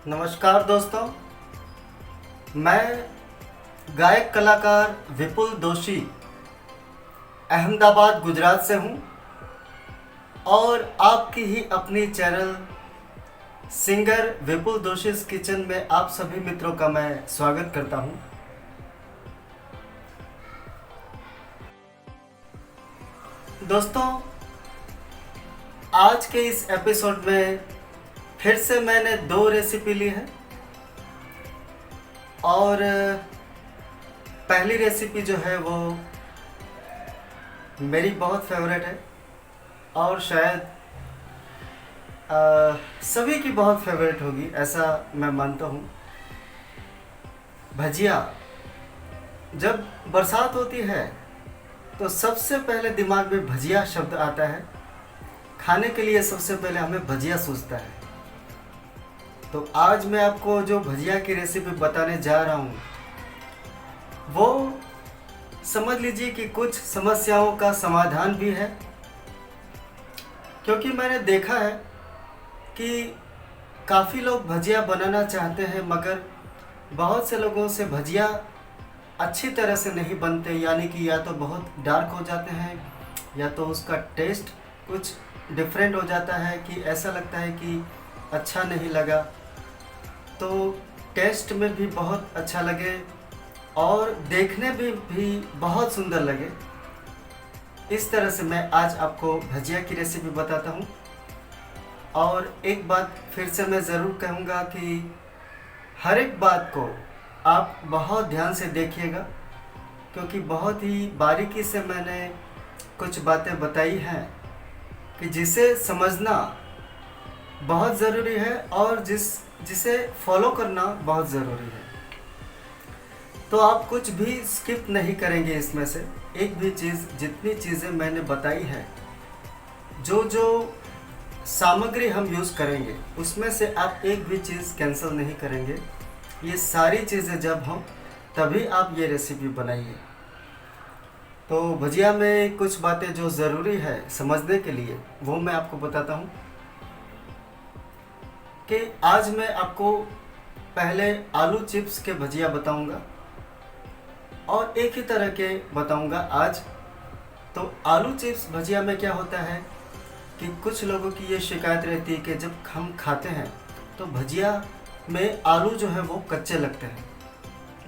नमस्कार दोस्तों, मैं गायक कलाकार विपुल दोषी अहमदाबाद गुजरात से हूँ और आपकी ही अपनी चैनल सिंगर विपुल दोशीज किचन में आप सभी मित्रों का मैं स्वागत करता हूँ। दोस्तों, आज के इस एपिसोड में फिर से मैंने 2 रेसिपी ली है और पहली रेसिपी जो है वो मेरी बहुत फेवरेट है और शायद सभी की बहुत फेवरेट होगी, ऐसा मैं मानता हूँ। भजिया। जब बरसात होती है तो सबसे पहले दिमाग में भजिया शब्द आता है। खाने के लिए सबसे पहले हमें भजिया सूझता है। तो आज मैं आपको जो भजिया की रेसिपी बताने जा रहा हूँ वो समझ लीजिए कि कुछ समस्याओं का समाधान भी है, क्योंकि मैंने देखा है कि काफ़ी लोग भजिया बनाना चाहते हैं मगर बहुत से लोगों से भजिया अच्छी तरह से नहीं बनते, यानी कि या तो बहुत डार्क हो जाते हैं या तो उसका टेस्ट कुछ डिफरेंट हो जाता है कि ऐसा लगता है कि अच्छा नहीं लगा, तो टेस्ट में भी बहुत अच्छा लगे और देखने में भी बहुत सुंदर लगे। इस तरह से मैं आज आपको भजिया की रेसिपी बताता हूँ। और एक बात फिर से मैं ज़रूर कहूँगा कि हर एक बात को आप बहुत ध्यान से देखिएगा, क्योंकि बहुत ही बारीकी से मैंने कुछ बातें बताई हैं कि जिसे समझना बहुत ज़रूरी है और जिसे फॉलो करना बहुत ज़रूरी है। तो आप कुछ भी स्किप नहीं करेंगे इसमें से एक भी चीज़। जितनी चीज़ें मैंने बताई हैं, जो जो सामग्री हम यूज़ करेंगे उसमें से आप एक भी चीज़ कैंसिल नहीं करेंगे। ये सारी चीज़ें जब हों तभी आप ये रेसिपी बनाइए। तो भजिया में कुछ बातें जो ज़रूरी है समझने के लिए वो मैं आपको बताता हूँ कि आज मैं आपको पहले आलू चिप्स के भजिया बताऊंगा और एक ही तरह के बताऊंगा आज। तो आलू चिप्स भजिया में क्या होता है कि कुछ लोगों की ये शिकायत रहती है कि जब हम खाते हैं तो भजिया में आलू जो है वो कच्चे लगते हैं।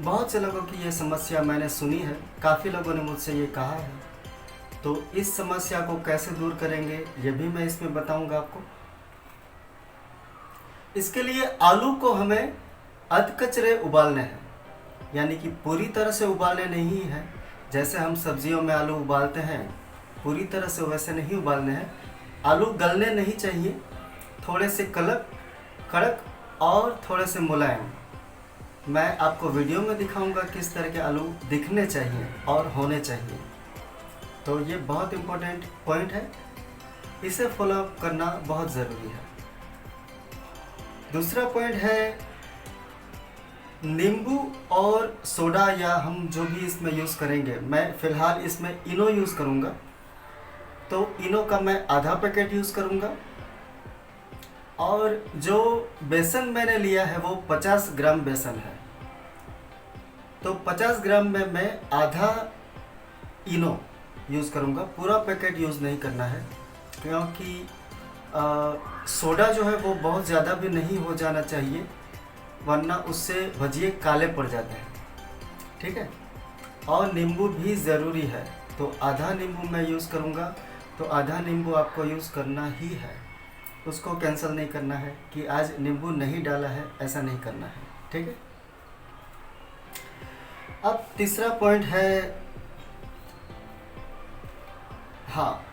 बहुत से लोगों की ये समस्या मैंने सुनी है, काफ़ी लोगों ने मुझसे ये कहा है। तो इस समस्या को कैसे दूर करेंगे ये भी मैं इसमें बताऊंगा आपको। इसके लिए आलू को हमें अधकचरे उबालने हैं, यानी कि पूरी तरह से उबालने नहीं है। जैसे हम सब्जियों में आलू उबालते हैं पूरी तरह से वैसे नहीं उबालने हैं। आलू गलने नहीं चाहिए, थोड़े से कड़क और थोड़े से मुलायम। मैं आपको वीडियो में दिखाऊंगा किस तरह के आलू दिखने चाहिए और होने चाहिए। तो ये बहुत इम्पोर्टेंट पॉइंट है, इसे फॉलो अप करना बहुत ज़रूरी है। दूसरा पॉइंट है नींबू और सोडा, या हम जो भी इसमें यूज़ करेंगे। मैं फ़िलहाल इसमें इनो यूज़ करूँगा, तो इनो का मैं आधा पैकेट यूज़ करूँगा। और जो बेसन मैंने लिया है वो 50 ग्राम बेसन है, तो 50 ग्राम में मैं आधा इनो यूज़ करूँगा। पूरा पैकेट यूज़ नहीं करना है, क्योंकि सोडा जो है वो बहुत ज़्यादा भी नहीं हो जाना चाहिए, वरना उससे भजिए काले पड़ जाते हैं। ठीक है। और नींबू भी ज़रूरी है, तो आधा नींबू मैं यूज़ करूँगा। तो आधा नींबू आपको यूज़ करना ही है, उसको कैंसिल नहीं करना है कि आज नींबू नहीं डाला है, ऐसा नहीं करना है। ठीक है। अब तीसरा पॉइंट है, हाँ,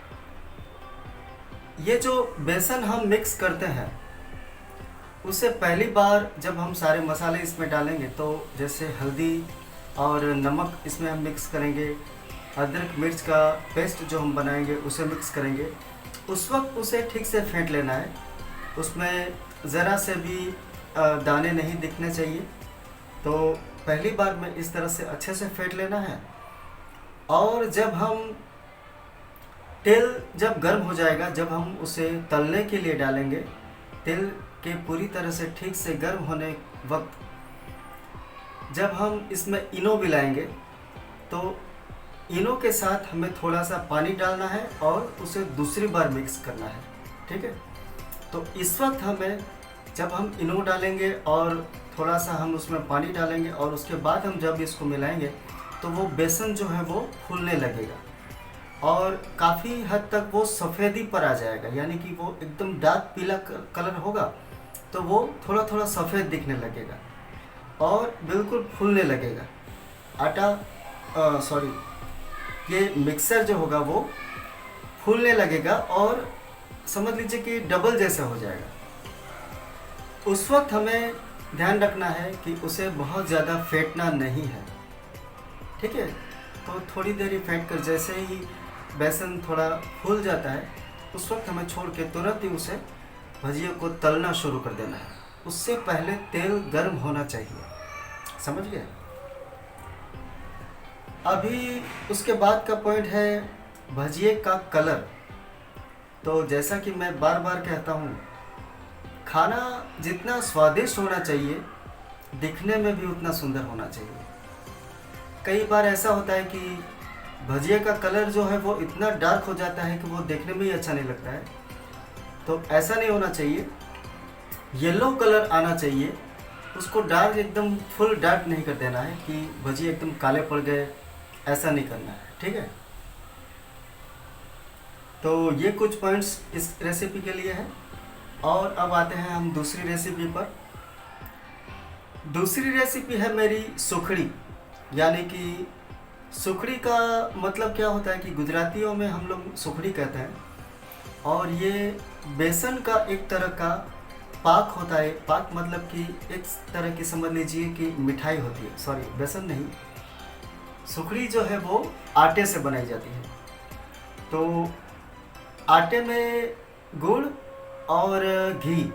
ये जो बेसन हम मिक्स करते हैं उसे पहली बार जब हम सारे मसाले इसमें डालेंगे, तो जैसे हल्दी और नमक इसमें हम मिक्स करेंगे, अदरक मिर्च का पेस्ट जो हम बनाएंगे उसे मिक्स करेंगे, उस वक्त उसे ठीक से फेंट लेना है। उसमें ज़रा से भी दाने नहीं दिखने चाहिए। तो पहली बार में इस तरह से अच्छे से फेंट लेना है। और जब हम तेल जब गर्म हो जाएगा, जब हम उसे तलने के लिए डालेंगे, तेल के पूरी तरह से ठीक से गर्म होने वक्त जब हम इसमें इनो मिलाएंगे तो इनो के साथ हमें थोड़ा सा पानी डालना है और उसे दूसरी बार मिक्स करना है। ठीक है, तो इस वक्त हमें जब हम इनो डालेंगे और थोड़ा सा हम उसमें पानी डालेंगे और उसके बाद हम जब इसको मिलाएंगे तो वो बेसन जो है वो फूलने लगेगा और काफ़ी हद तक वो सफ़ेदी पर आ जाएगा, यानी कि वो एकदम डार्क पीला कलर होगा तो वो थोड़ा थोड़ा सफ़ेद दिखने लगेगा और बिल्कुल फूलने लगेगा। ये मिक्सर जो होगा वो फूलने लगेगा और समझ लीजिए कि डबल जैसा हो जाएगा। उस वक्त हमें ध्यान रखना है कि उसे बहुत ज़्यादा फेंटना नहीं है। ठीक है, तो थोड़ी देर ही फेंट कर जैसे ही बेसन थोड़ा फूल जाता है उस वक्त हमें छोड़ के तुरंत ही उसे भजिया को तलना शुरू कर देना है। उससे पहले तेल गर्म होना चाहिए, समझ गए। अभी उसके बाद का पॉइंट है भजिए का कलर। तो जैसा कि मैं बार बार कहता हूँ, खाना जितना स्वादिष्ट होना चाहिए दिखने में भी उतना सुंदर होना चाहिए। कई बार ऐसा होता है कि भजिए का कलर जो है वो इतना डार्क हो जाता है कि वो देखने में ही अच्छा नहीं लगता है। तो ऐसा नहीं होना चाहिए, येलो कलर आना चाहिए। उसको डार्क एकदम फुल डार्क नहीं कर देना है कि भजिए एकदम काले पड़ गए, ऐसा नहीं करना है। ठीक है, तो ये कुछ पॉइंट्स इस रेसिपी के लिए हैं। और अब आते हैं हम दूसरी रेसिपी पर। दूसरी रेसिपी है मेरी सुखड़ी, यानी कि सुखड़ी का मतलब क्या होता है कि गुजरातियों में हम लोग सुखड़ी कहते हैं और ये बेसन का एक तरह का पाक होता है। पाक मतलब कि एक तरह की समझ लीजिए कि मिठाई होती है, सॉरी बेसन नहीं, सुखड़ी जो है वो आटे से बनाई जाती है। तो आटे में गुड़ और घी,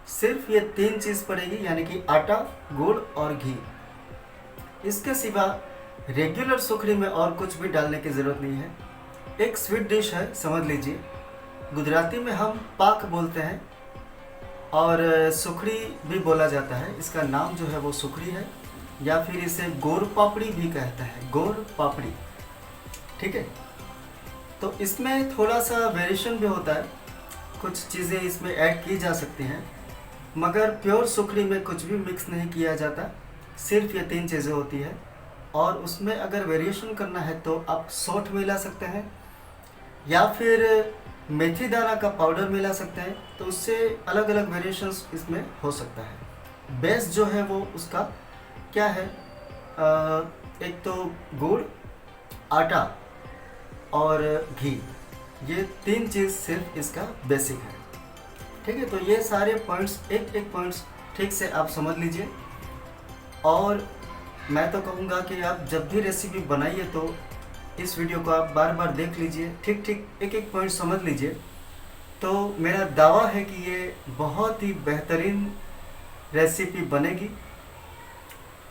सिर्फ ये तीन चीज़ पड़ेगी, यानी कि आटा, गुड़ और घी। इसके सिवा रेगुलर सुखड़ी में और कुछ भी डालने की ज़रूरत नहीं है। एक स्वीट डिश है, समझ लीजिए, गुजराती में हम पाक बोलते हैं और सुखड़ी भी बोला जाता है। इसका नाम जो है वो सुखड़ी है, या फिर इसे गोर पापड़ी भी कहते हैं, गोर पापड़ी। ठीक है, तो इसमें थोड़ा सा वेरिएशन भी होता है, कुछ चीज़ें इसमें ऐड की जा सकती हैं, मगर प्योर सुखड़ी में कुछ भी मिक्स नहीं किया जाता, सिर्फ ये तीन चीज़ें होती है। और उसमें अगर वेरिएशन करना है तो आप सौंठ मिला सकते हैं या फिर मेथी दाना का पाउडर मिला सकते हैं, तो उससे अलग अलग वेरिएशंस इसमें हो सकता है। बेस जो है वो उसका क्या है, एक तो गुड़, आटा और घी, ये तीन चीज़ सिर्फ इसका बेसिक है। ठीक है, तो ये सारे पॉइंट्स एक एक पॉइंट्स ठीक से आप समझ लीजिए। और मैं तो कहूँगा कि आप जब भी रेसिपी बनाइए तो इस वीडियो को आप बार बार देख लीजिए, ठीक ठीक एक एक पॉइंट समझ लीजिए। तो मेरा दावा है कि ये बहुत ही बेहतरीन रेसिपी बनेगी,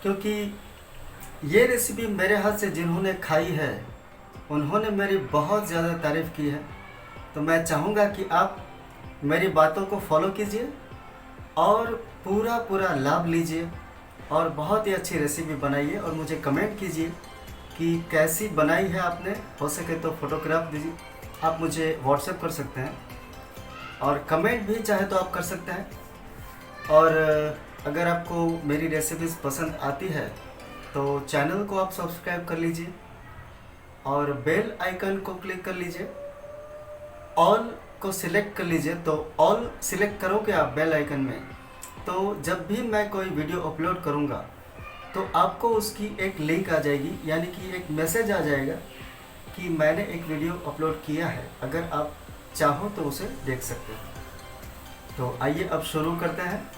क्योंकि ये रेसिपी मेरे हाथ से जिन्होंने खाई है उन्होंने मेरी बहुत ज़्यादा तारीफ़ की है। तो मैं चाहूँगा कि आप मेरी बातों को फॉलो कीजिए और पूरा पूरा लाभ लीजिए और बहुत ही अच्छी रेसिपी बनाइए और मुझे कमेंट कीजिए कि कैसी बनाई है आपने। हो सके तो फोटोग्राफ दीजिए, आप मुझे व्हाट्सएप कर सकते हैं और कमेंट भी चाहे तो आप कर सकते हैं। और अगर आपको मेरी रेसिपीज़ पसंद आती है तो चैनल को आप सब्सक्राइब कर लीजिए और बेल आइकन को क्लिक कर लीजिए, ऑल को सिलेक्ट कर लीजिए। तो ऑल सिलेक्ट करोगे आप बेल आइकन में, तो जब भी मैं कोई वीडियो अपलोड करूँगा तो आपको उसकी एक लिंक आ जाएगी, यानी कि एक मैसेज आ जाएगा कि मैंने एक वीडियो अपलोड किया है। अगर आप चाहो तो उसे देख सकते हैं। तो आइए अब शुरू करते हैं।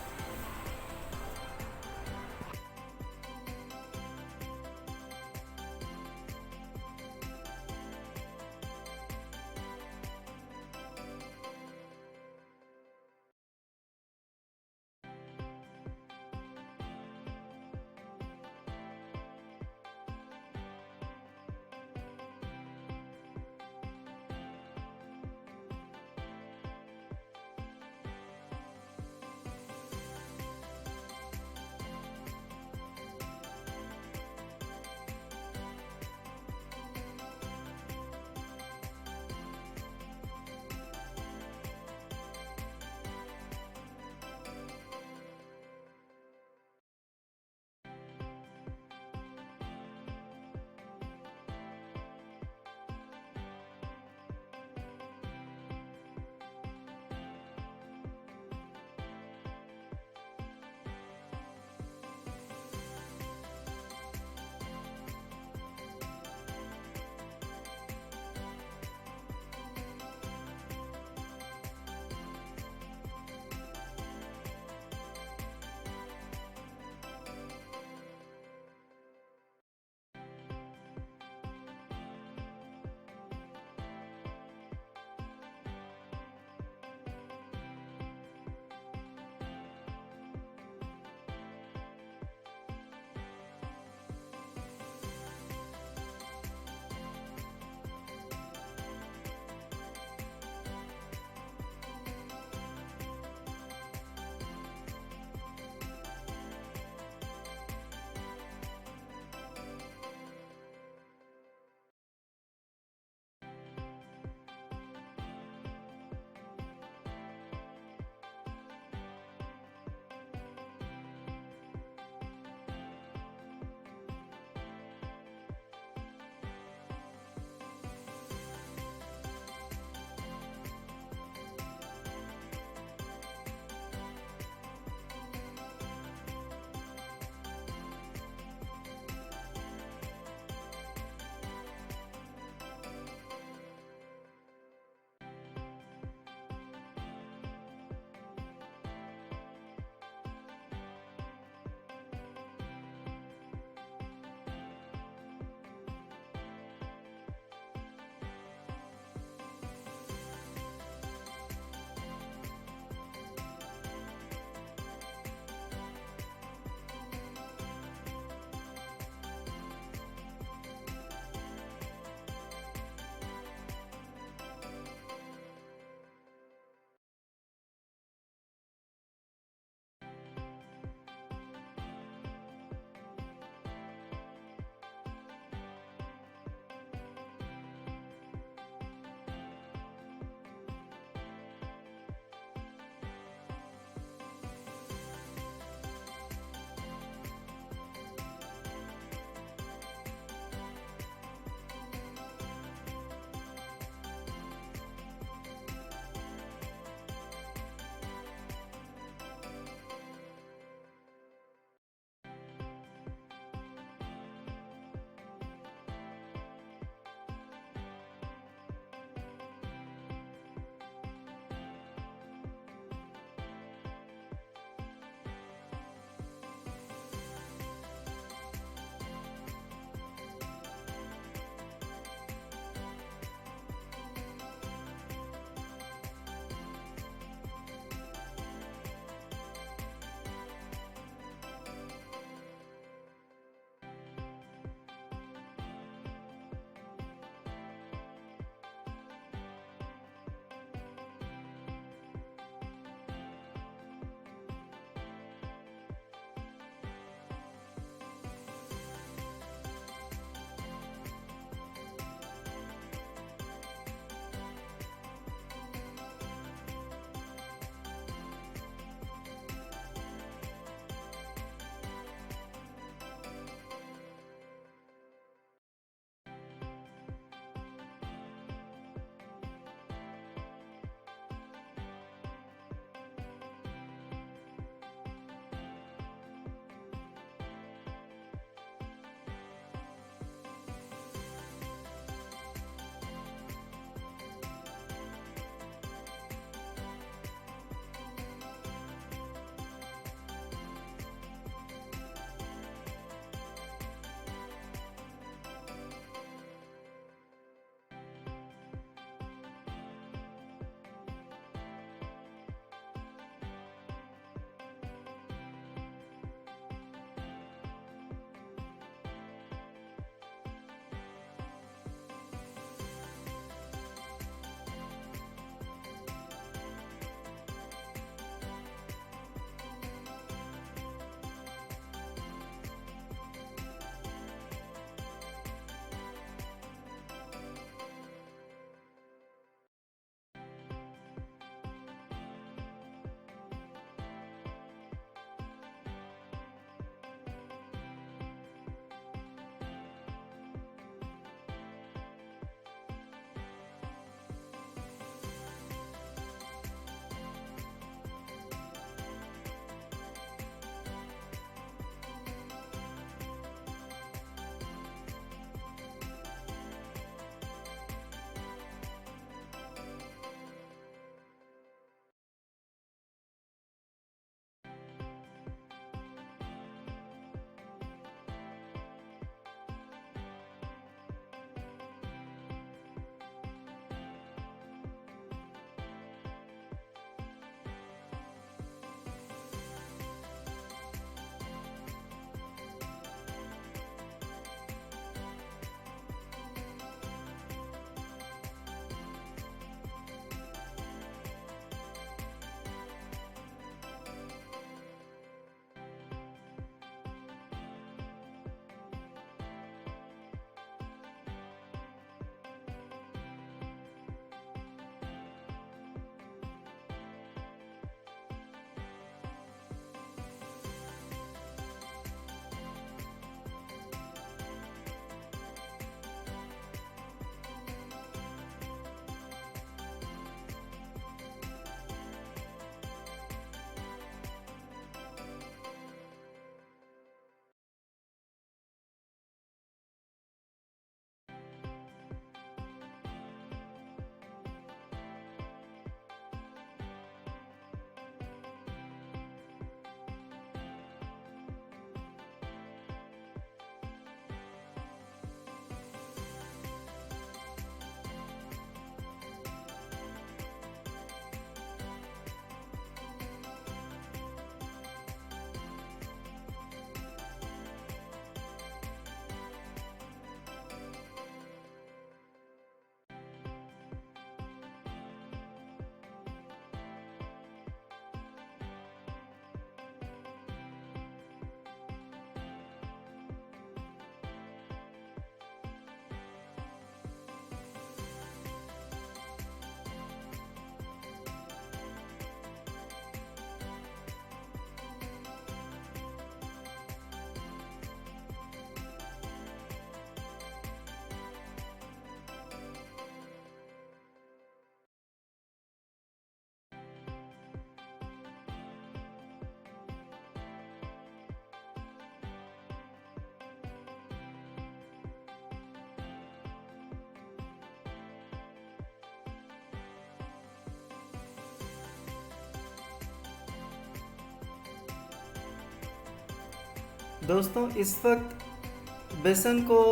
दोस्तों, इस वक्त बेसन को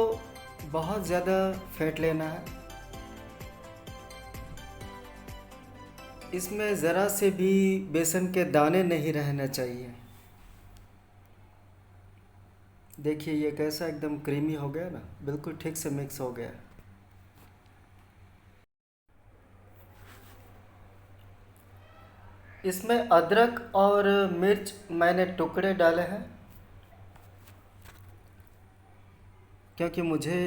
बहुत ज़्यादा फेंट लेना है। इसमें ज़रा से भी बेसन के दाने नहीं रहने चाहिए। देखिए ये कैसा एकदम क्रीमी हो गया ना, बिल्कुल ठीक से मिक्स हो गया। इसमें अदरक और मिर्च मैंने टुकड़े डाले हैं, क्योंकि मुझे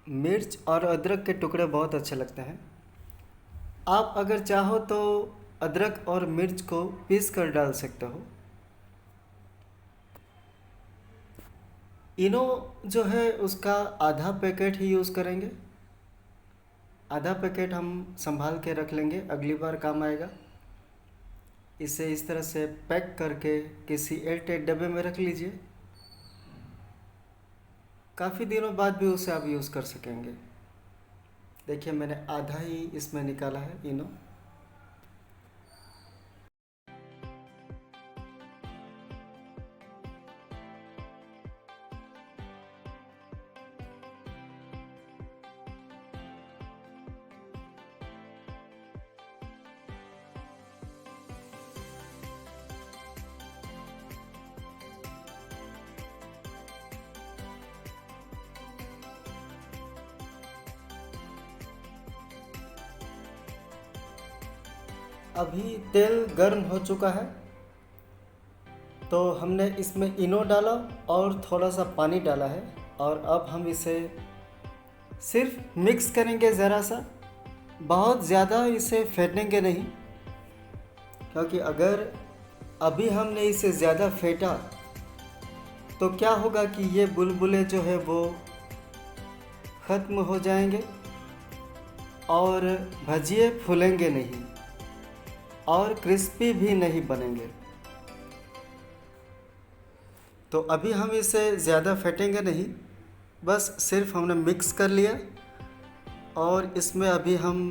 मिर्च और अदरक के टुकड़े बहुत अच्छे लगते हैं। आप अगर चाहो तो अदरक और मिर्च को पीस कर डाल सकते हो। इनो जो है उसका आधा पैकेट ही यूज़ करेंगे। आधा पैकेट हम संभाल के रख लेंगे, अगली बार काम आएगा। इसे इस तरह से पैक करके किसी एयरटाइट डब्बे में रख लीजिए। काफ़ी दिनों बाद भी उसे आप यूज़ कर सकेंगे। देखिए मैंने आधा ही इसमें निकाला है इनो। अभी तेल गर्म हो चुका है, तो हमने इसमें इनो डाला और थोड़ा सा पानी डाला है। और अब हम इसे सिर्फ मिक्स करेंगे ज़रा सा, बहुत ज़्यादा इसे फेंटेंगे नहीं, क्योंकि अगर अभी हमने इसे ज़्यादा फेंटा तो क्या होगा कि ये बुलबुले जो है वो ख़त्म हो जाएंगे और भजिए फूलेंगे नहीं और क्रिस्पी भी नहीं बनेंगे। तो अभी हम इसे ज़्यादा फेंटेंगे नहीं, बस सिर्फ हमने मिक्स कर लिया। और इसमें अभी हम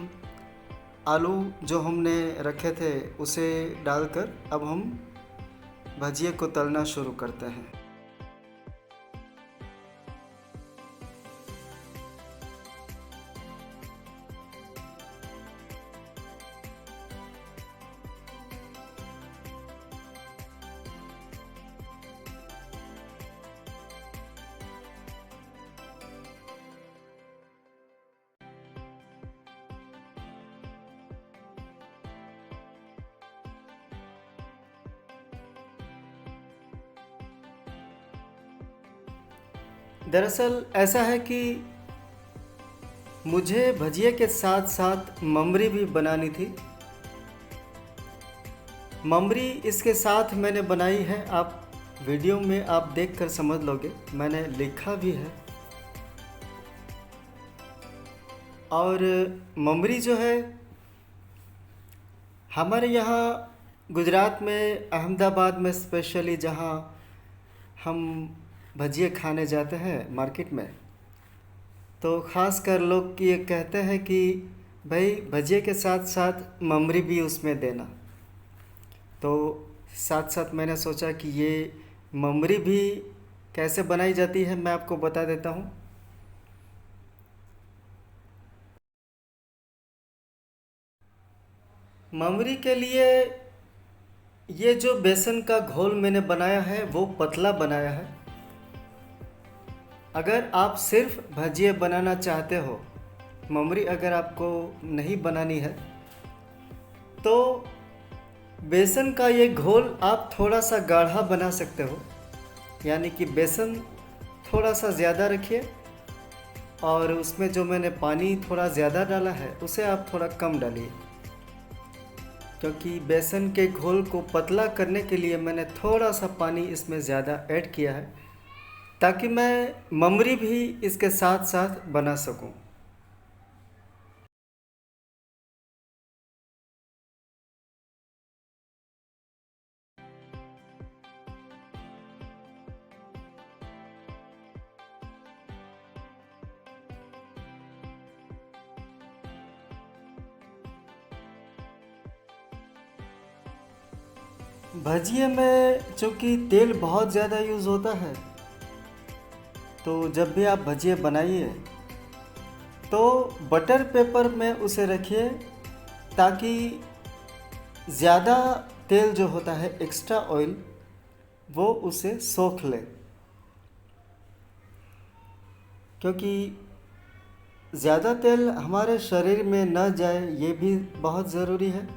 आलू जो हमने रखे थे उसे डालकर अब हम भजिए को तलना शुरू करते हैं। दरअसल ऐसा है कि मुझे भजिए के साथ साथ ममरी भी बनानी थी। ममरी इसके साथ मैंने बनाई है, आप वीडियो में आप देखकर समझ लोगे, मैंने लिखा भी है। और ममरी जो है हमारे यहाँ गुजरात में अहमदाबाद में स्पेशली, जहाँ हम भजिए खाने जाते हैं मार्केट में, तो ख़ास कर लोग ये कहते हैं कि भाई भजिए के साथ साथ ममरी भी उसमें देना। तो साथ साथ मैंने सोचा कि ये ममरी भी कैसे बनाई जाती है मैं आपको बता देता हूँ। ममरी के लिए ये जो बेसन का घोल मैंने बनाया है वो पतला बनाया है। अगर आप सिर्फ भजिए बनाना चाहते हो, ममरी अगर आपको नहीं बनानी है, तो बेसन का ये घोल आप थोड़ा सा गाढ़ा बना सकते हो। यानी कि बेसन थोड़ा सा ज़्यादा रखिए और उसमें जो मैंने पानी थोड़ा ज़्यादा डाला है उसे आप थोड़ा कम डालिए, क्योंकि बेसन के घोल को पतला करने के लिए मैंने थोड़ा सा पानी इसमें ज़्यादा ऐड किया है, ताकि मैं ममरी भी इसके साथ साथ बना सकूं। भजिए में चूँकि तेल बहुत ज़्यादा यूज़ होता है, तो जब भी आप भजिए बनाइए तो बटर पेपर में उसे रखिए, ताकि ज़्यादा तेल जो होता है, एक्स्ट्रा ऑयल, वो उसे सोख ले। क्योंकि ज़्यादा तेल हमारे शरीर में न जाए, ये भी बहुत ज़रूरी है।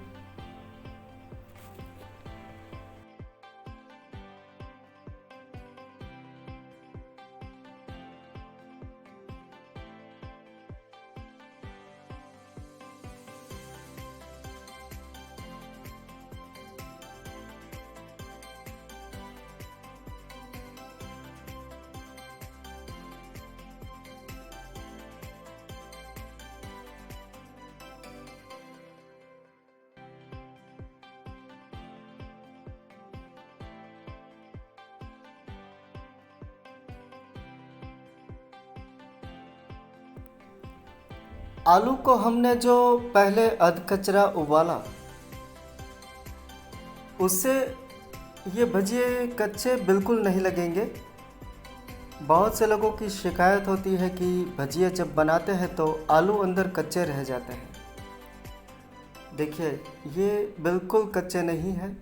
आलू को हमने जो पहले अध कचरा उबाला, उससे ये भजिए कच्चे बिल्कुल नहीं लगेंगे। बहुत से लोगों की शिकायत होती है कि भजिए जब बनाते हैं तो आलू अंदर कच्चे रह जाते हैं। देखिए, ये बिल्कुल कच्चे नहीं हैं।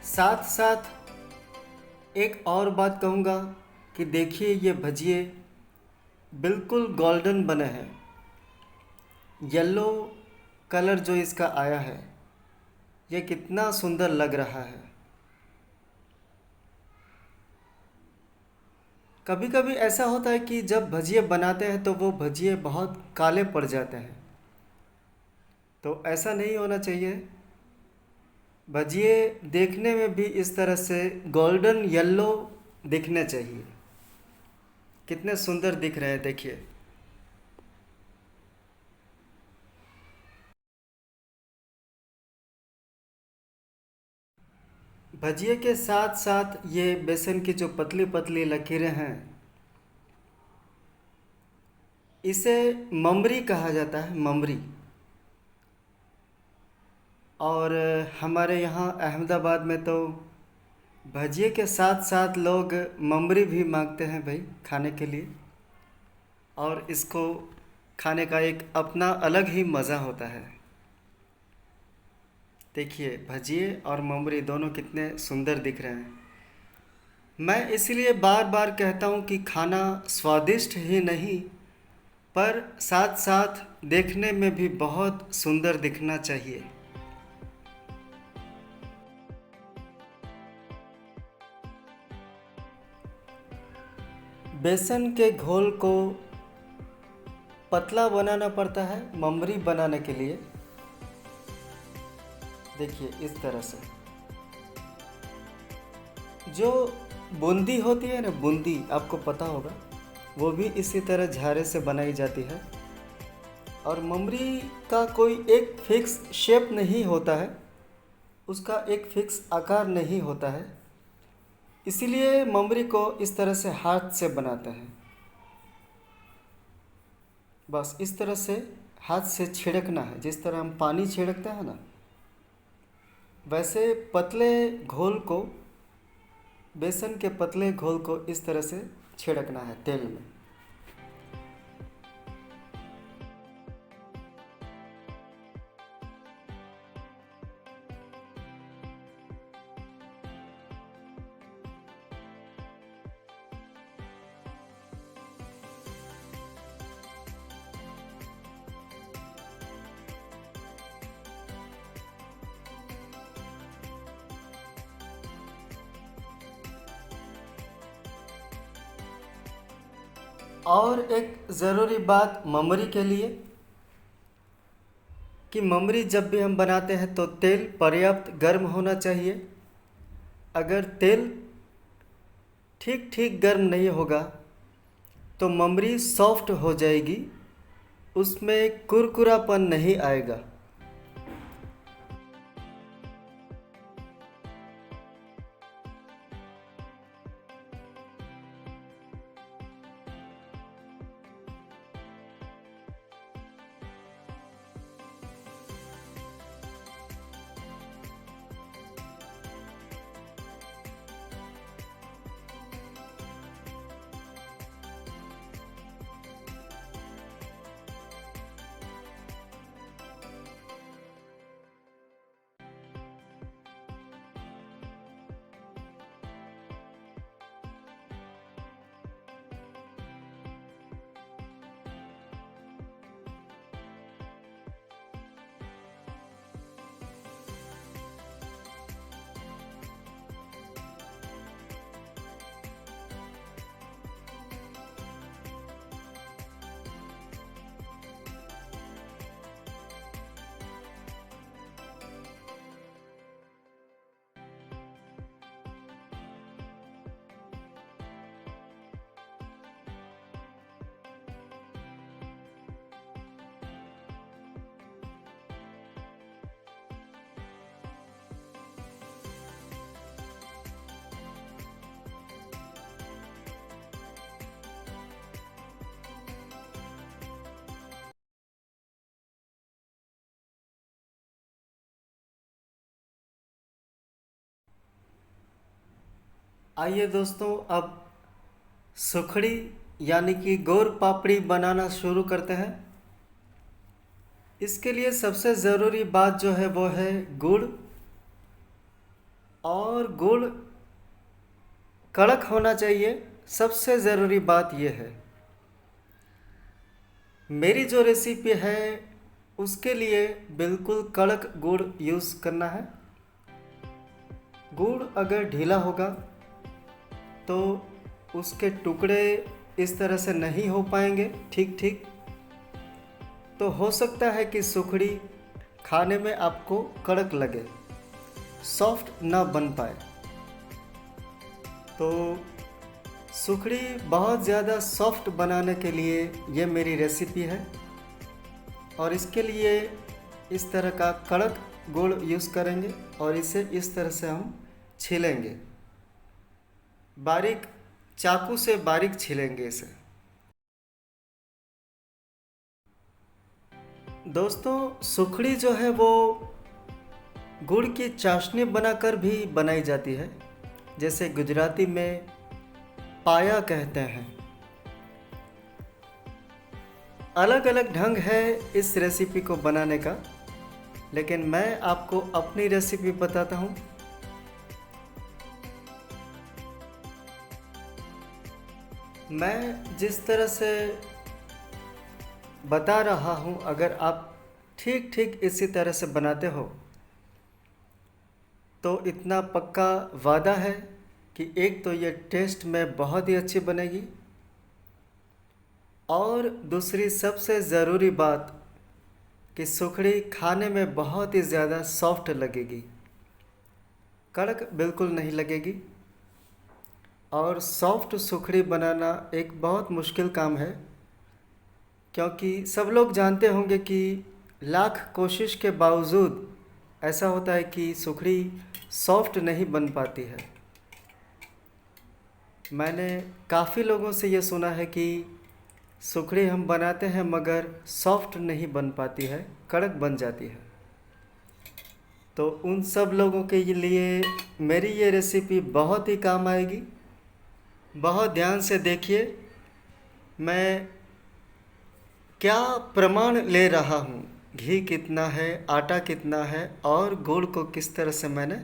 साथ साथ एक और बात कहूँगा कि देखिए, ये भजिए बिल्कुल गोल्डन बने हैं। येलो कलर जो इसका आया है, ये कितना सुंदर लग रहा है। कभी कभी ऐसा होता है कि जब भजिए बनाते हैं तो वो भजिए बहुत काले पड़ जाते हैं, तो ऐसा नहीं होना चाहिए। भजिए देखने में भी इस तरह से गोल्डन येलो दिखने चाहिए। कितने सुंदर दिख रहे हैं, देखिए। भजिए के साथ साथ ये बेसन की जो पतली पतली लकीरें हैं, इसे ममरी कहा जाता है, ममरी। और हमारे यहाँ अहमदाबाद में तो भजिए के साथ साथ लोग ममरी भी मांगते हैं भाई, खाने के लिए। और इसको खाने का एक अपना अलग ही मज़ा होता है। देखिए, भजिए और ममरी दोनों कितने सुंदर दिख रहे हैं। मैं इसलिए बार बार कहता हूँ कि खाना स्वादिष्ट ही नहीं, पर साथ साथ देखने में भी बहुत सुंदर दिखना चाहिए। बेसन के घोल को पतला बनाना पड़ता है ममरी बनाने के लिए। देखिए, इस तरह से जो बूंदी होती है ना, बूंदी, आपको पता होगा, वो भी इसी तरह झारे से बनाई जाती है। और ममरी का कोई एक फिक्स शेप नहीं होता है, उसका एक फिक्स आकार नहीं होता है। इसीलिए ममरी को इस तरह से हाथ से बनाते हैं। बस इस तरह से हाथ से छिड़कना है, जिस तरह हम पानी छिड़कते हैं ना, वैसे पतले घोल को, बेसन के पतले घोल को इस तरह से छिड़कना है तेल में। और एक ज़रूरी बात ममरी के लिए, कि ममरी जब भी हम बनाते हैं तो तेल पर्याप्त गर्म होना चाहिए। अगर तेल ठीक ठीक गर्म नहीं होगा तो ममरी सॉफ्ट हो जाएगी, उसमें कुरकुरापन नहीं आएगा। आइए दोस्तों, अब सुखड़ी यानी कि गोर पापड़ी बनाना शुरू करते हैं। इसके लिए सबसे ज़रूरी बात जो है वो है गुड़। और गुड़ कड़क होना चाहिए, सबसे ज़रूरी बात यह है। मेरी जो रेसिपी है उसके लिए बिल्कुल कड़क गुड़ यूज़ करना है। गुड़ अगर ढीला होगा तो उसके टुकड़े इस तरह से नहीं हो पाएंगे ठीक ठीक, तो हो सकता है कि सुखड़ी खाने में आपको कड़क लगे, सॉफ्ट ना बन पाए। तो सुखड़ी बहुत ज़्यादा सॉफ्ट बनाने के लिए ये मेरी रेसिपी है। और इसके लिए इस तरह का कड़क गुड़ यूज़ करेंगे और इसे इस तरह से हम छीलेंगे, बारीक चाकू से बारीक छीलेंगे इसे। दोस्तों, सुखड़ी जो है वो गुड़ की चाशनी बनाकर भी बनाई जाती है, जैसे गुजराती में पाया कहते हैं। अलग अलग ढंग है इस रेसिपी को बनाने का, लेकिन मैं आपको अपनी रेसिपी बताता हूँ। मैं जिस तरह से बता रहा हूँ, अगर आप ठीक ठीक इसी तरह से बनाते हो तो इतना पक्का वादा है कि एक तो ये टेस्ट में बहुत ही अच्छी बनेगी, और दूसरी सबसे ज़रूरी बात कि सुखड़ी खाने में बहुत ही ज़्यादा सॉफ्ट लगेगी, कड़क बिल्कुल नहीं लगेगी। और सॉफ्ट सुखड़ी बनाना एक बहुत मुश्किल काम है, क्योंकि सब लोग जानते होंगे कि लाख कोशिश के बावजूद ऐसा होता है कि सुखड़ी सॉफ्ट नहीं बन पाती है। मैंने काफ़ी लोगों से ये सुना है कि सुखड़ी हम बनाते हैं मगर सॉफ्ट नहीं बन पाती है, कड़क बन जाती है। तो उन सब लोगों के लिए मेरी ये रेसिपी बहुत ही काम आएगी। बहुत ध्यान से देखिए मैं क्या प्रमाण ले रहा हूँ, घी कितना है, आटा कितना है और गुड़ को किस तरह से मैंने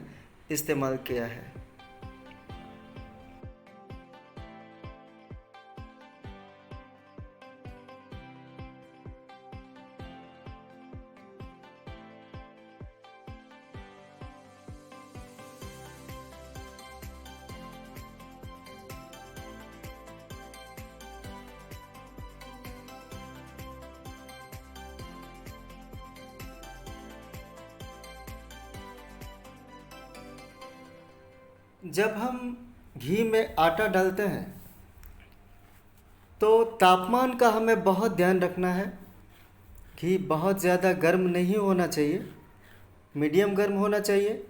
इस्तेमाल किया है। जब हम घी में आटा डालते हैं तो तापमान का हमें बहुत ध्यान रखना है। घी बहुत ज़्यादा गर्म नहीं होना चाहिए, मीडियम गर्म होना चाहिए।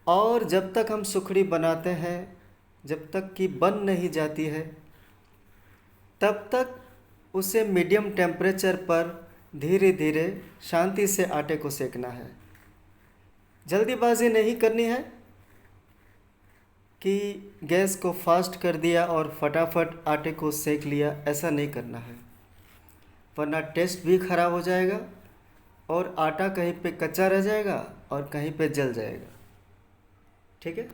और जब तक हम सुखड़ी बनाते हैं, जब तक कि बन नहीं जाती है, तब तक उसे मीडियम टेम्परेचर पर धीरे धीरे शांति से आटे को सेकना है। जल्दीबाजी नहीं करनी है कि गैस को फास्ट कर दिया और फटाफट आटे को सेक लिया, ऐसा नहीं करना है, वरना टेस्ट भी ख़राब हो जाएगा और आटा कहीं पे कच्चा रह जाएगा और कहीं पे जल जाएगा। ठीक है।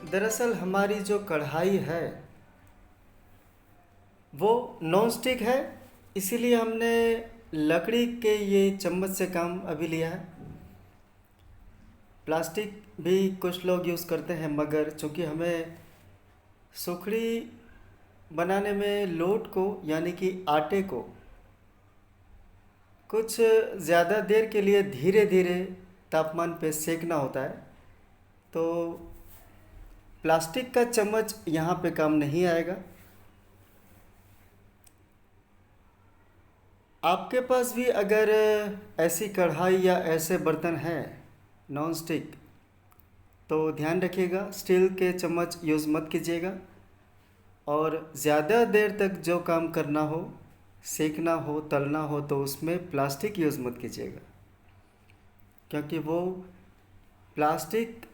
दरअसल हमारी जो कढ़ाई है वो नॉन स्टिक है, इसीलिए हमने लकड़ी के ये चम्मच से काम अभी लिया है। प्लास्टिक भी कुछ लोग यूज़ करते हैं, मगर चूँकि हमें सुखड़ी बनाने में लोट को यानी कि आटे को कुछ ज़्यादा देर के लिए धीरे धीरे तापमान पे सेकना होता है, तो प्लास्टिक का चम्मच यहाँ पे काम नहीं आएगा। आपके पास भी अगर ऐसी कढ़ाई या ऐसे बर्तन हैं नॉन स्टिक, तो ध्यान रखिएगा स्टील के चम्मच यूज़ मत कीजिएगा। और ज़्यादा देर तक जो काम करना हो, सेकना हो, तलना हो, तो उसमें प्लास्टिक यूज़ मत कीजिएगा, क्योंकि वो प्लास्टिक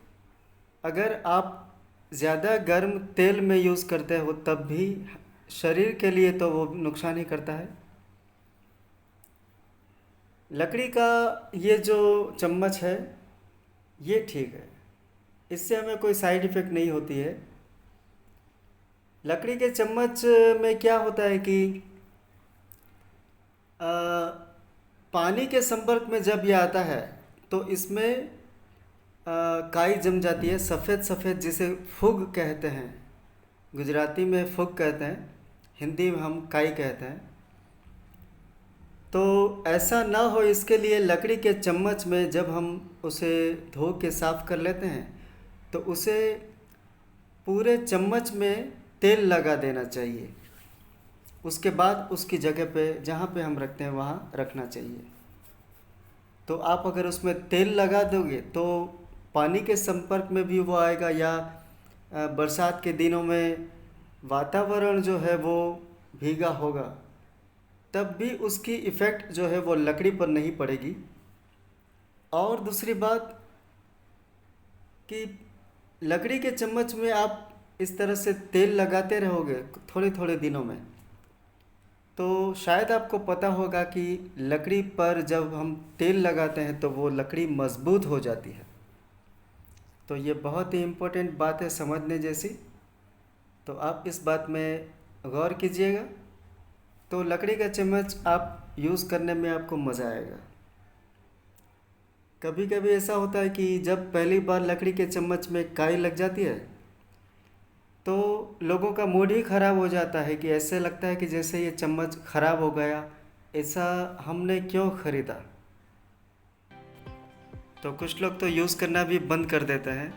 अगर आप ज़्यादा गर्म तेल में यूज़ करते हो तब भी शरीर के लिए तो वो नुकसान ही करता है। लकड़ी का ये जो चम्मच है ये ठीक है, इससे हमें कोई साइड इफ़ेक्ट नहीं होती है। लकड़ी के चम्मच में क्या होता है कि आ, पानी के संपर्क में जब ये आता है तो इसमें काई जम जाती है, सफ़ेद सफ़ेद, जिसे फुग कहते हैं। गुजराती में फुग कहते हैं, हिंदी में हम काई कहते हैं। तो ऐसा ना हो इसके लिए लकड़ी के चम्मच में जब हम उसे धो के साफ़ कर लेते हैं तो उसे पूरे चम्मच में तेल लगा देना चाहिए। उसके बाद उसकी जगह पे जहाँ पे हम रखते हैं वहाँ रखना चाहिए। तो आप अगर उसमें तेल लगा दोगे तो पानी के संपर्क में भी वो आएगा, या बरसात के दिनों में वातावरण जो है वो भीगा होगा, तब भी उसकी इफ़ेक्ट जो है वो लकड़ी पर नहीं पड़ेगी। और दूसरी बात कि लकड़ी के चम्मच में आप इस तरह से तेल लगाते रहोगे थोड़े थोड़े दिनों में, तो शायद आपको पता होगा कि लकड़ी पर जब हम तेल लगाते हैं तो वो लकड़ी मज़बूत हो जाती है। तो ये बहुत ही इम्पोर्टेंट बात है समझने जैसी, तो आप इस बात में गौर कीजिएगा, तो लकड़ी का चम्मच आप यूज़ करने में आपको मज़ा आएगा। कभी कभी ऐसा होता है कि जब पहली बार लकड़ी के चम्मच में काई लग जाती है तो लोगों का मूड ही ख़राब हो जाता है, कि ऐसे लगता है कि जैसे ये चम्मच ख़राब हो गया, ऐसा हमने क्यों ख़रीदा। तो कुछ लोग तो यूज़ करना भी बंद कर देते हैं।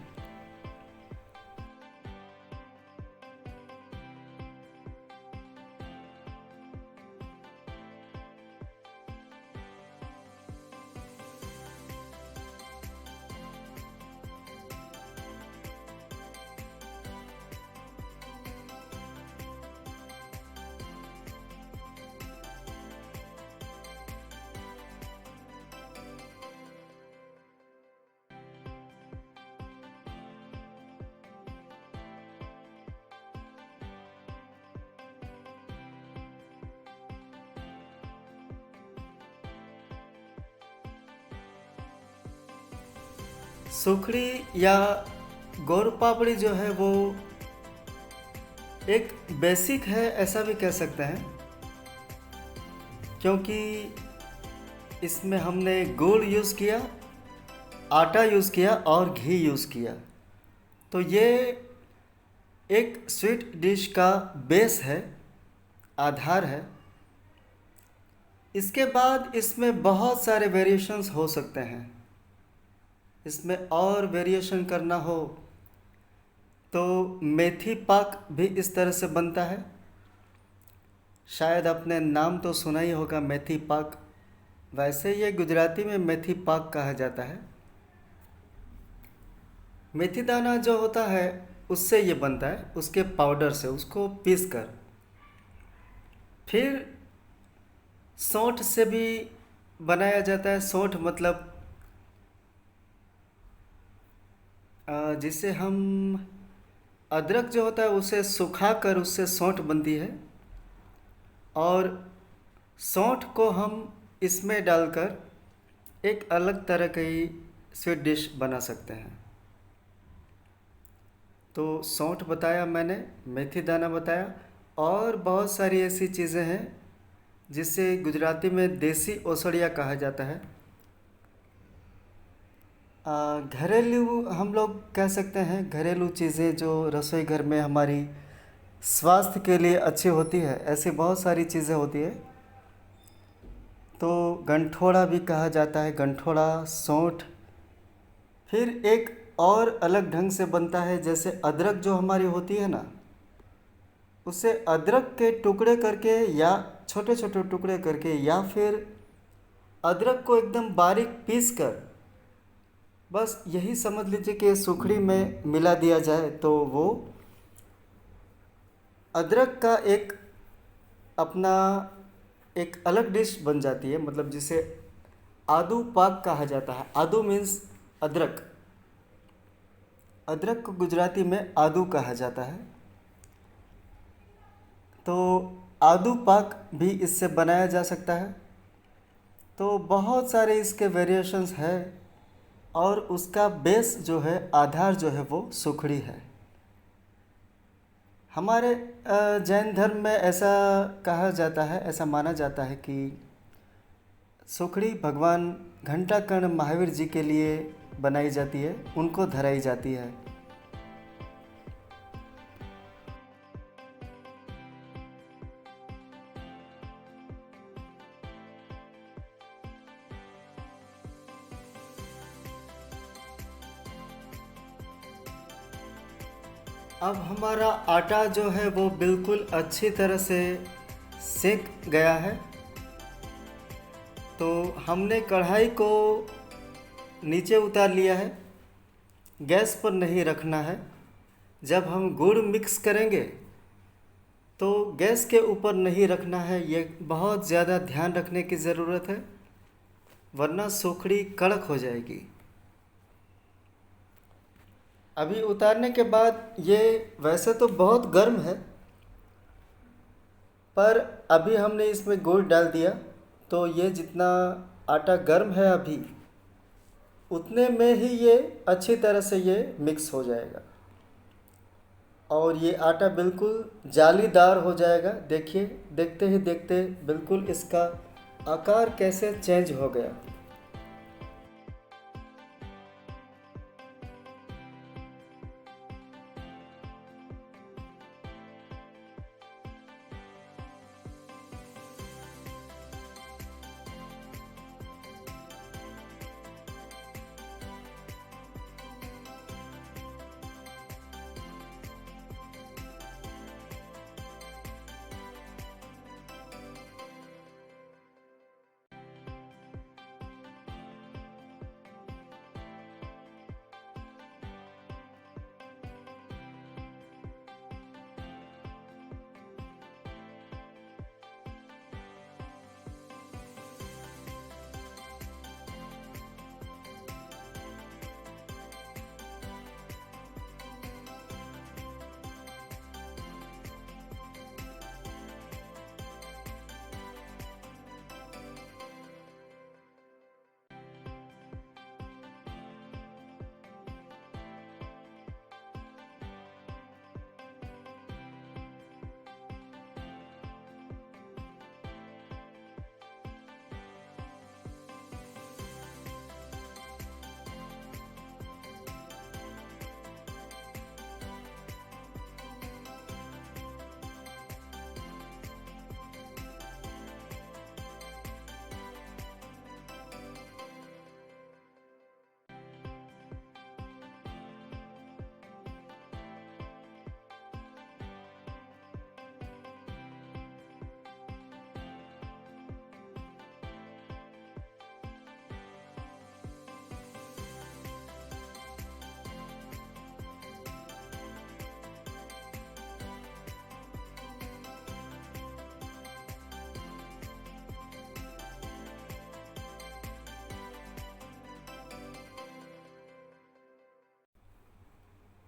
सूखड़ी या गोर पापड़ी जो है वो एक बेसिक है, ऐसा भी कह सकते हैं, क्योंकि इसमें हमने गुड़ यूज़ किया, आटा यूज़ किया और घी यूज़ किया। तो ये एक स्वीट डिश का बेस है, आधार है। इसके बाद इसमें बहुत सारे वेरिएशंस हो सकते हैं। इसमें और वेरिएशन करना हो तो मेथी पाक भी इस तरह से बनता है। शायद आपने नाम तो सुना ही होगा, मेथी पाक। वैसे ये गुजराती में मेथी पाक कहा जाता है। मेथी दाना जो होता है उससे ये बनता है, उसके पाउडर से, उसको पीस कर। फिर सौंठ से भी बनाया जाता है। सौंठ मतलब जिसे हम अदरक जो होता है उसे सुखा कर उससे सौंठ बनती है, और सौंठ को हम इसमें डालकर एक अलग तरह की स्वीट डिश बना सकते हैं। तो सौंठ बताया मैंने, मेथी दाना बताया, और बहुत सारी ऐसी चीज़ें हैं जिसे गुजराती में देसी ओसड़िया कहा जाता है। घरेलू हम लोग कह सकते हैं, घरेलू चीज़ें जो रसोई घर में हमारी स्वास्थ्य के लिए अच्छी होती है, ऐसी बहुत सारी चीज़ें होती है। तो गंठोड़ा भी कहा जाता है, गंठोड़ा, सौंठ। फिर एक और अलग ढंग से बनता है, जैसे अदरक जो हमारी होती है ना, उसे अदरक के टुकड़े करके या छोटे छोटे टुकड़े करके, या फिर अदरक को एकदम बारीक पीस कर, बस यही समझ लीजिए कि सूखड़ी में मिला दिया जाए तो वो अदरक का एक अपना एक अलग डिश बन जाती है। मतलब जिसे आदू पाक कहा जाता है। आदू मीन्स अदरक। अदरक को गुजराती में आदू कहा जाता है। तो आदू पाक भी इससे बनाया जा सकता है। तो बहुत सारे इसके वेरिएशंस हैं, और उसका बेस जो है, आधार जो है, वो सूखड़ी है। हमारे जैन धर्म में ऐसा कहा जाता है, ऐसा माना जाता है कि सूखड़ी भगवान घंटाकर्ण महावीर जी के लिए बनाई जाती है, उनको धराई जाती है। अब हमारा आटा जो है वो बिल्कुल अच्छी तरह से सेक गया है। तो हमने कढ़ाई को नीचे उतार लिया है, गैस पर नहीं रखना है। जब हम गुड़ मिक्स करेंगे तो गैस के ऊपर नहीं रखना है, ये बहुत ज़्यादा ध्यान रखने की ज़रूरत है, वरना सूखड़ी कड़क हो जाएगी। अभी उतारने के बाद ये वैसे तो बहुत गर्म है, पर अभी हमने इसमें गुड़ डाल दिया, तो ये जितना आटा गर्म है अभी, उतने में ही ये अच्छी तरह से ये मिक्स हो जाएगा, और ये आटा बिल्कुल जालीदार हो जाएगा। देखिए, देखते ही देखते बिल्कुल इसका आकार कैसे चेंज हो गया।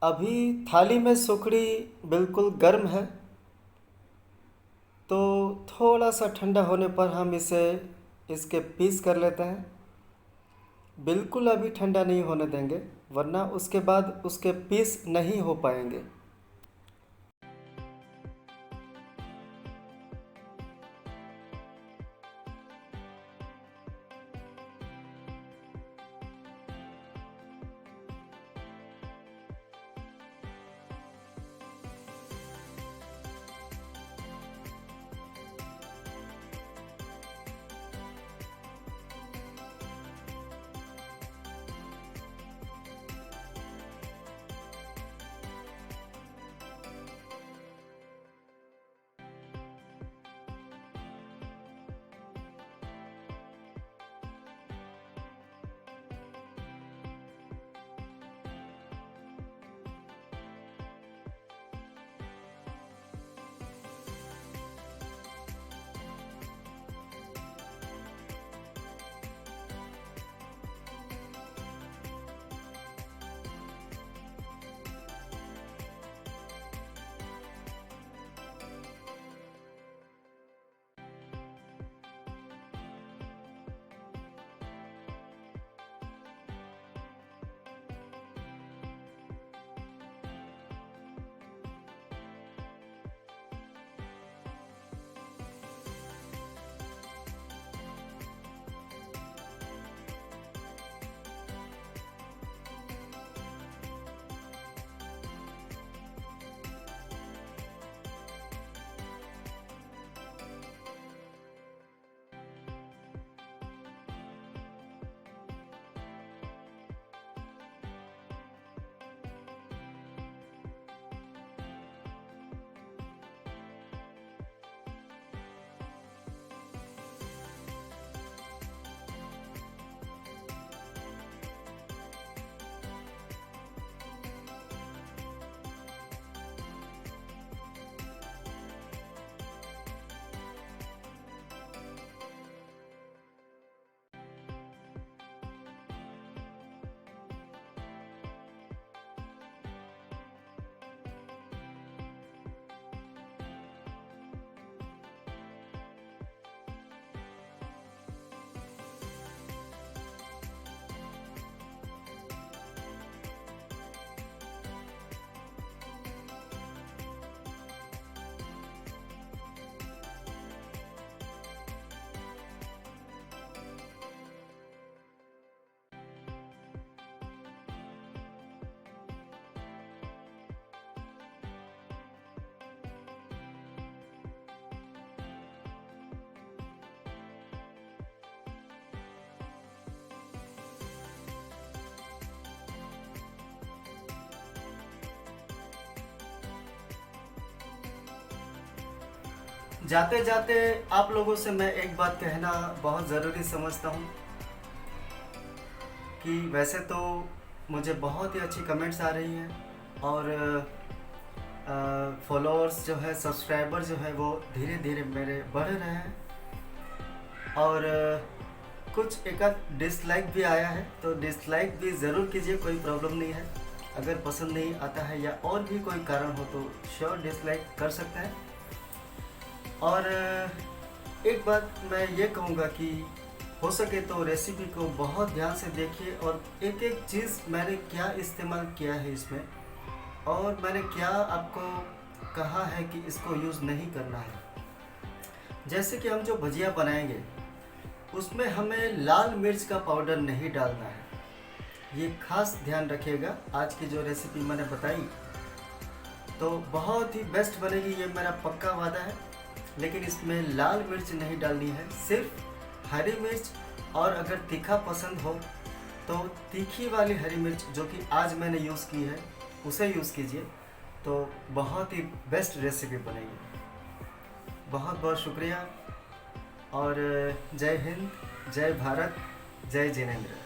अभी थाली में सुखड़ी बिल्कुल गर्म है, तो थोड़ा सा ठंडा होने पर हम इसके पीस कर लेते हैं। बिल्कुल अभी ठंडा नहीं होने देंगे, वरना उसके बाद उसके पीस नहीं हो पाएंगे। जाते जाते आप लोगों से मैं एक बात कहना बहुत ज़रूरी समझता हूँ कि वैसे तो मुझे बहुत ही अच्छी कमेंट्स आ रही हैं और फॉलोअर्स जो है, सब्सक्राइबर जो है वो धीरे धीरे मेरे बढ़ रहे हैं, और कुछ एक आध डिसलाइक भी आया है, तो डिसलाइक भी ज़रूर कीजिए, कोई प्रॉब्लम नहीं है। अगर पसंद नहीं आता है या और भी कोई कारण हो तो श्योर डिसलाइक कर सकते हैं। और एक बात मैं ये कहूँगा कि हो सके तो रेसिपी को बहुत ध्यान से देखिए और एक एक चीज़ मैंने क्या इस्तेमाल किया है इसमें, और मैंने क्या आपको कहा है कि इसको यूज़ नहीं करना है। जैसे कि हम जो भजिया बनाएंगे उसमें हमें लाल मिर्च का पाउडर नहीं डालना है, ये खास ध्यान रखिएगा। आज की जो रेसिपी मैंने बताई तो बहुत ही बेस्ट बनेगी, ये मेरा पक्का वादा है। लेकिन इसमें लाल मिर्च नहीं डालनी है, सिर्फ हरी मिर्च, और अगर तीखा पसंद हो तो तीखी वाली हरी मिर्च जो कि आज मैंने यूज़ की है उसे यूज़ कीजिए, तो बहुत ही बेस्ट रेसिपी बनेगी। बहुत बहुत शुक्रिया और जय हिंद, जय भारत, जय जिनेंद्र।